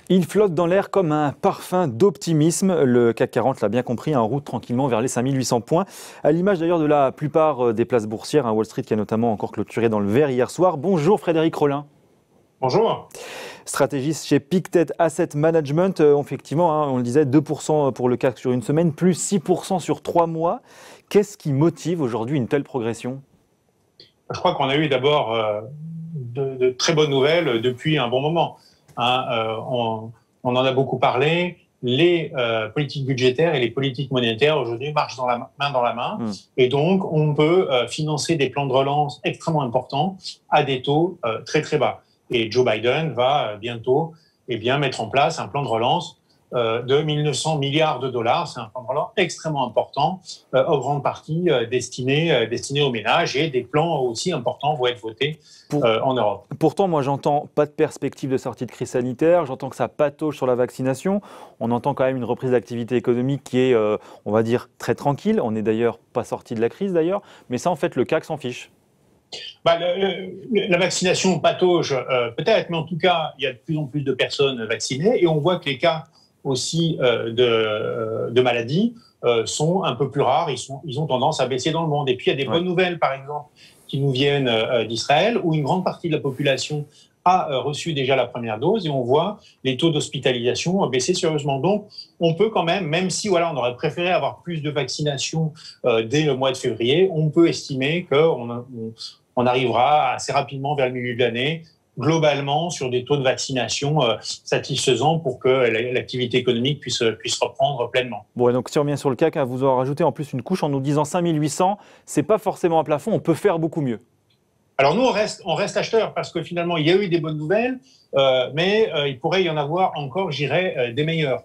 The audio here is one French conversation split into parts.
Il flotte dans l'air comme un parfum d'optimisme. Le CAC 40 l'a bien compris, en route tranquillement vers les 5800 points. À l'image d'ailleurs de la plupart des places boursières, Wall Street qui a notamment encore clôturé dans le vert hier soir. Bonjour Frédéric Rollin. Bonjour. Stratégiste chez Pictet Asset Management. Effectivement, on le disait, 2% pour le CAC sur une semaine, plus 6% sur 3 mois. Qu'est-ce qui motive aujourd'hui une telle progression ? Je crois qu'on a eu d'abord de très bonnes nouvelles depuis un bon moment. On en a beaucoup parlé. Les politiques budgétaires et les politiques monétaires aujourd'hui marchent main dans la main. Et donc, on peut financer des plans de relance extrêmement importants à des taux très très bas. Et Joe Biden va bientôt mettre en place un plan de relance de 1 900 milliards de dollars. C'est un plan de relance extrêmement important, en grande partie destiné aux ménages, et des plans aussi importants vont être votés en Europe. Pourtant, moi, j'entends pas de perspective de sortie de crise sanitaire, j'entends que ça patauge sur la vaccination. On entend quand même une reprise d'activité économique qui est, on va dire, très tranquille. On n'est d'ailleurs pas sorti de la crise d'ailleurs, mais ça, en fait, le CAC s'en fiche. La vaccination patauge peut-être, mais en tout cas, il y a de plus en plus de personnes vaccinées, et on voit que les cas aussi de maladies sont un peu plus rares, ils ont tendance à baisser dans le monde. Et puis il y a des bonnes nouvelles, par exemple, qui nous viennent d'Israël, où une grande partie de la population a reçu déjà la première dose, et on voit les taux d'hospitalisation baisser sérieusement. Donc on peut quand même si on aurait préféré avoir plus de vaccination dès le mois de février, on peut estimer qu'on arrivera assez rapidement vers le milieu de l'année, globalement sur des taux de vaccination satisfaisants pour que l'activité économique puisse reprendre pleinement. Bon, et donc si on revient sur le CAC, vous en rajoutez en plus une couche en nous disant 5800, c'est pas forcément un plafond, on peut faire beaucoup mieux. Alors nous, on reste acheteurs parce que finalement, il y a eu des bonnes nouvelles, mais il pourrait y en avoir encore, des meilleures.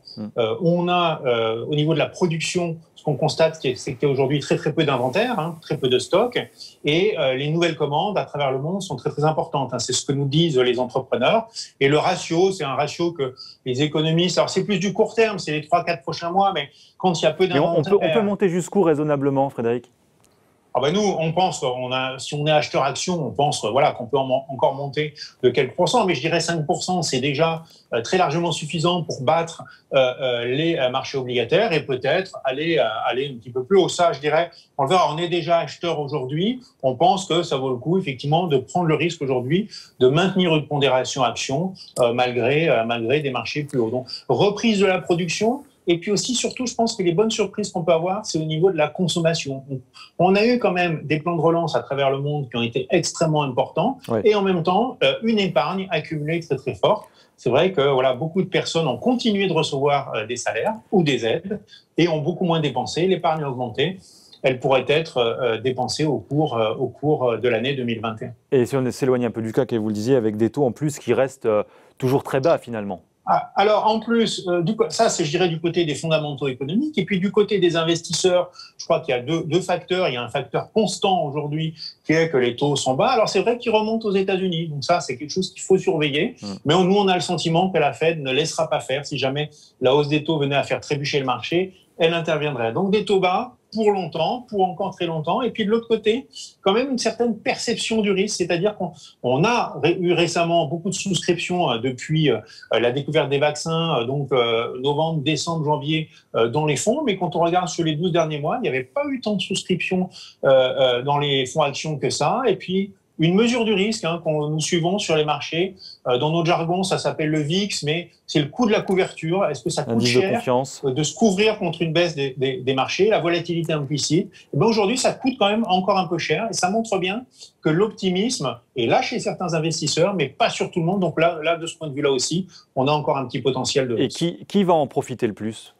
On a, au niveau de la production, ce qu'on constate, c'est qu'il y a aujourd'hui très très peu d'inventaire, très peu de stock, et les nouvelles commandes à travers le monde sont très très importantes. C'est ce que nous disent les entrepreneurs. Et le ratio, c'est un ratio que les économistes, alors c'est plus du court terme, c'est les 3-4 prochains mois, mais quand il y a peu d'inventaire... On peut monter jusqu'où raisonnablement, Frédéric ? Nous, on pense, si on est acheteur action, on pense qu'on peut encore monter de quelques pourcents, mais je dirais 5%, c'est déjà très largement suffisant pour battre les marchés obligataires, et peut-être aller un petit peu plus haut. Ça, je dirais, on le verra, on est déjà acheteur aujourd'hui, on pense que ça vaut le coup, effectivement, de prendre le risque aujourd'hui de maintenir une pondération action malgré des marchés plus hauts. Donc, reprise de la production. Et puis aussi, surtout, je pense que les bonnes surprises qu'on peut avoir, c'est au niveau de la consommation. On a eu quand même des plans de relance à travers le monde qui ont été extrêmement importants, et en même temps, une épargne accumulée très très forte. C'est vrai que beaucoup de personnes ont continué de recevoir des salaires ou des aides et ont beaucoup moins dépensé. L'épargne a augmenté. Elle pourrait être dépensée au cours de l'année 2021. Et si on s'éloigne un peu du CAC, et vous le disiez, avec des taux en plus qui restent toujours très bas finalement. Alors, en plus, ça, c'est, je dirais, du côté des fondamentaux économiques. Et puis, du côté des investisseurs, je crois qu'il y a deux facteurs. Il y a un facteur constant aujourd'hui qui est que les taux sont bas. Alors, c'est vrai qu'ils remontent aux États-Unis. Donc, ça, c'est quelque chose qu'il faut surveiller. Mais nous, on a le sentiment que la Fed ne laissera pas faire. Si jamais la hausse des taux venait à faire trébucher le marché, elle interviendrait. Donc, des taux bas pour longtemps, pour encore très longtemps. Et puis de l'autre côté, quand même une certaine perception du risque, c'est-à-dire qu'on a eu récemment beaucoup de souscriptions depuis la découverte des vaccins, donc novembre, décembre, janvier, dans les fonds. Mais quand on regarde sur les 12 derniers mois, il n'y avait pas eu tant de souscriptions dans les fonds actions que ça. Et puis, une mesure du risque qu'on nous suivons sur les marchés. Dans notre jargon, ça s'appelle le VIX, mais c'est le coût de la couverture. Est-ce que ça coûte cher de se couvrir contre une baisse des marchés, la volatilité implicite? Aujourd'hui, ça coûte quand même encore un peu cher, et ça montre bien que l'optimisme est là chez certains investisseurs, mais pas sur tout le monde. Donc là, de ce point de vue-là aussi, on a encore un petit potentiel de hausse. Et qui va en profiter le plus ?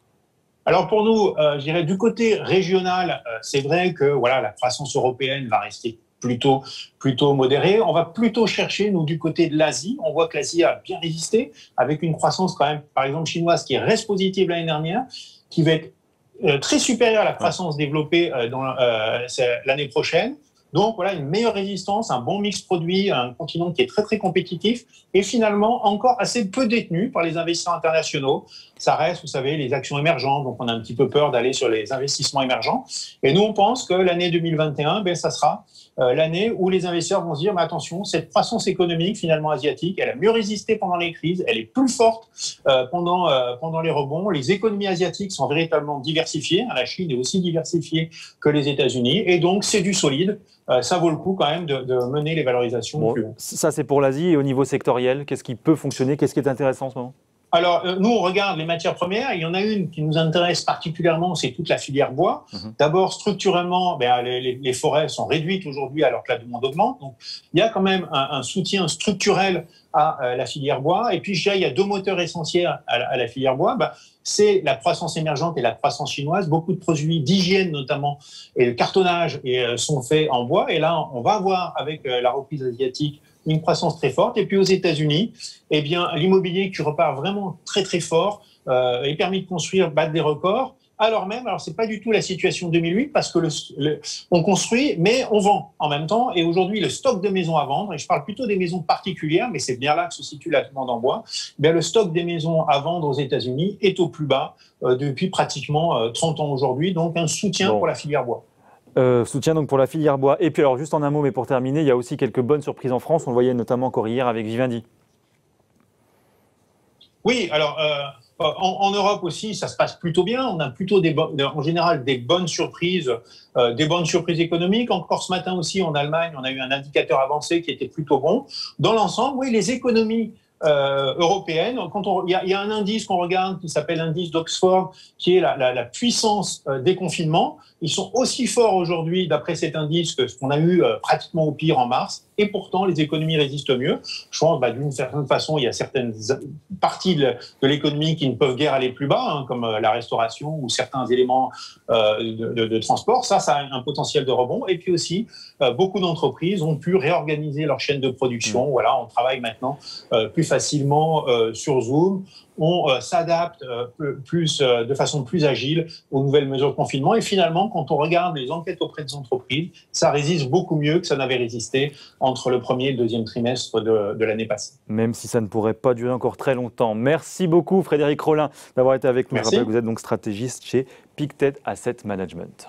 Alors pour nous, je dirais du côté régional, c'est vrai que la croissance européenne va rester plutôt modéré. On va plutôt chercher, nous, du côté de l'Asie. On voit que l'Asie a bien résisté, avec une croissance quand même, par exemple, chinoise, qui reste positive l'année dernière, qui va être très supérieure à la croissance développée l'année prochaine. Donc voilà, une meilleure résistance, un bon mix produit, un continent qui est très très compétitif et finalement encore assez peu détenu par les investisseurs internationaux. Ça reste, vous savez, les actions émergentes, donc on a un petit peu peur d'aller sur les investissements émergents. Et nous, on pense que l'année 2021, ben, ça sera l'année où les investisseurs vont se dire, mais attention, cette croissance économique finalement asiatique, elle a mieux résisté pendant les crises, elle est plus forte pendant les rebonds. Les économies asiatiques sont véritablement diversifiées. La Chine est aussi diversifiée que les États-Unis. Et donc, c'est du solide. Ça vaut le coup quand même de mener les valorisations plus haut. Ça, c'est pour l'Asie. Et au niveau sectoriel, qu'est-ce qui peut fonctionner? Qu'est-ce qui est intéressant en ce moment? Alors, nous, on regarde les matières premières. Il y en a une qui nous intéresse particulièrement, c'est toute la filière bois. D'abord, structurellement, les forêts sont réduites aujourd'hui alors que la demande augmente. Donc, il y a quand même un soutien structurel à la filière bois. Et puis, je dirais, il y a deux moteurs essentiels à la filière bois. C'est la croissance émergente et la croissance chinoise. Beaucoup de produits d'hygiène, notamment, et le cartonnage sont faits en bois. Et là, on va voir avec la reprise asiatique une croissance très forte. Et puis aux États-Unis, eh bien, l'immobilier qui repart vraiment très très fort est permis de construire, battre des records. Alors c'est pas du tout la situation 2008 parce que on construit, mais on vend en même temps. Et aujourd'hui, le stock de maisons à vendre, et je parle plutôt des maisons particulières, mais c'est bien là que se situe la demande en bois. Bien, le stock des maisons à vendre aux États-Unis est au plus bas depuis pratiquement 30 ans aujourd'hui. Donc un soutien pour la filière bois. Soutien donc pour la filière bois. Et puis alors juste en un mot, mais pour terminer, il y a aussi quelques bonnes surprises en France. On le voyait notamment encore hier avec Vivendi. Oui, alors en Europe aussi, ça se passe plutôt bien. On a plutôt en général des bonnes surprises économiques. Encore ce matin aussi en Allemagne, on a eu un indicateur avancé qui était plutôt bon. Dans l'ensemble, oui, les économies européenne. Il y a un indice qu'on regarde qui s'appelle l'indice d'Oxford, qui est la puissance des confinements. Ils sont aussi forts aujourd'hui, d'après cet indice, que ce qu'on a eu pratiquement au pire en mars. Et pourtant, les économies résistent mieux. Je pense d'une certaine façon, il y a certaines parties de l'économie qui ne peuvent guère aller plus bas, comme la restauration ou certains éléments de transport. Ça a un potentiel de rebond. Et puis aussi, beaucoup d'entreprises ont pu réorganiser leur chaîne de production. Voilà, on travaille maintenant plus facilement sur Zoom. On s'adapte de façon plus agile aux nouvelles mesures de confinement. Et finalement, quand on regarde les enquêtes auprès des entreprises, ça résiste beaucoup mieux que ça n'avait résisté entre le premier et le deuxième trimestre de l'année passée. Même si ça ne pourrait pas durer encore très longtemps. Merci beaucoup Frédéric Rollin d'avoir été avec nous. Je rappelle que vous êtes donc stratégiste chez Pictet Asset Management.